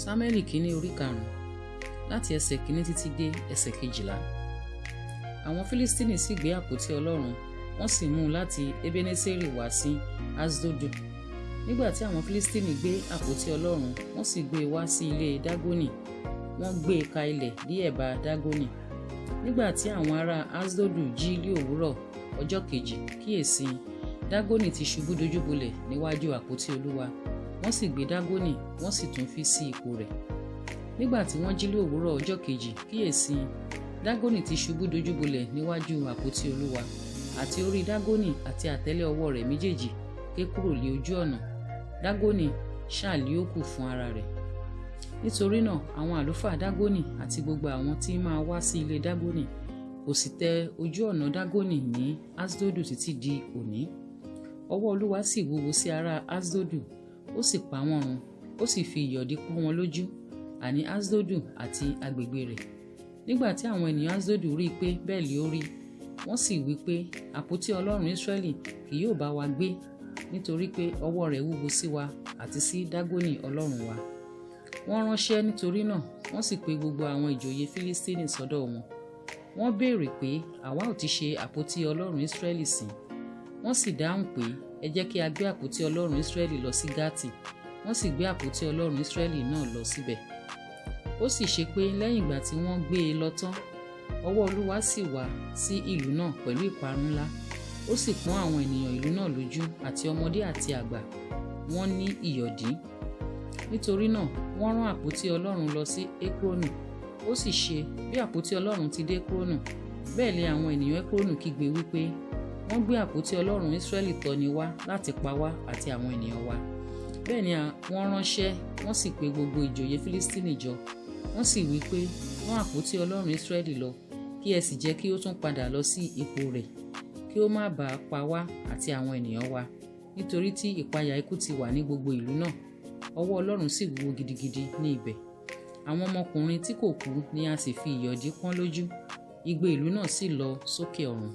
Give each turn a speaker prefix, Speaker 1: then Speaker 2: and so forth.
Speaker 1: Sámúẹ́lì Kini orí 5 láti ẹsẹ̀ 1 títí dé ẹsẹ̀ 12. Àwọn Fílístínì sì gbé àpótí Ọlọ́run, wọ́n sì mú un láti Ebeneseri wá sí Aṣdodu. Nígbà tí àwọn Fílístínì gbé àpótí Ọlọ́run, wọ́n sì gbé e wá sí ilé Dágónì, wọ́n gbé e ka ilẹ̀ ní ẹ̀bá Dágónì. Nígbà tí àwọn ará Aṣdodu jí ní òwúrọ̀ ọjọ́ kejì, kíyèsí, Dágónì ti ṣubú dojúbolẹ̀ níwájú àpótí Olúwa. Wọ́n sì gbé Dágónì, wọ́n sì tún fi sí ipò rẹ̀. Nígbà tí wọ́n jí ní òwúrọ̀ ọjọ́ kejì, kíyèsí, Dágónì ti ṣubú dojúbolẹ̀ níwájú àpótí Olúwa, àti orí Dágónì àti àtẹ́lẹ̀ ọwọ́ rẹ̀ méjèèjì ké kúrò lé ojú ọ̀nà. Dágónì ṣàlíòkù fún ara rẹ̀. Nítorí náà, àwọn àlùfáà Dágónì àti gbogbo àwọn tí máa wá sí ilé Dágónì kò sì tẹ ojú ọ̀nà Dágónì ní Aṣdodu títí di òní. Ọwọ́ Olúwa sì wúwo sí ará Aṣdodu, ó sì pa wọ́n run, ó sì fi ìyọ̀dí pọ́n wọn lójú, àní Aṣdodu àti agbègbè rẹ̀. Nígbà tí àwọn ènìyàn Aṣdodu rí i pé bẹ́ẹ̀ lé ó rí, wọ́n sì wí pé, àpótí Ọlọ́run Ísírẹ́lì kì yóò bá wa gbé, nítorí pé ọwọ́ rẹ̀ wúwo sí wa àti sí Dágónì Ọlọ́run wa. Wọ́n ránṣẹ́ nítorí náà, wọ́n sì pe gbogbo àwọn ìjòyè Fílístínì sọ́dọ̀ wọn. Wọ́n béèrè pé àwa ò ti ṣe àpótí Ọlọ́run Ísírẹ́lì sí? Wọ́n sì dáhùn pé, ẹ jẹ́ kí a gbé àpótí Ọlọ́run Ísírẹ́lì lọ sí Gátì. Wọ́n sì gbé àpótí Ọlọ́run Ísírẹ́lì náà lọ síbẹ̀. Ó sì ṣe pé lẹ́yìn ìgbà tí wọ́n gbé e lọ tán, ọwọ́ Olúwa sì wá sí ìlú náà pẹ̀lú ìparun ńlá. Ó sì pọ́n àwọn ènìyàn ìlú náà lójú, àti ọmọdé àti àgbà, wọ́n ní ìyọ̀dí. Nítorí náà, wọ́n rán àpótí Ọlọ́run lọ sí Ekronu. Ó sì ṣe bí àpótí Ọlọ́run ti dé Ekronu, bẹ́ẹ̀ lé àwọn ènìyàn Ekronu kígbe wípé, wọ́n gbé àpótí Ọlọ́run Ísírẹ́lì tọ̀ni wá láti pa wá àti àwọn ènìyàn wa. Bẹ́ẹ̀ ni wọ́n ránṣẹ́, wọ́n sì pe gbogbo ìjòyè Fílístínì jọ. Wọ́n sì wí pé, rán àpótí Ọlọ́run Ísírẹ́lì lọ, kí ẹ sì jẹ́ kí ó tún padà lọ sí ipò rẹ̀, kí ó má bàa pa wá àti àwọn ènìyàn wa, nítorí tí ìpayà ikú ti wà ní gbogbo ìlú náà. Ọwọ́ Ọlọ́run sì wúwo gidigidi ní ibẹ̀. Àwọn ọmọkùnrin tí kò kú ni a sì fi ìyọ̀dí pọ́n lójú. Igbe ìlú náà sì lọ sókè ọ̀run.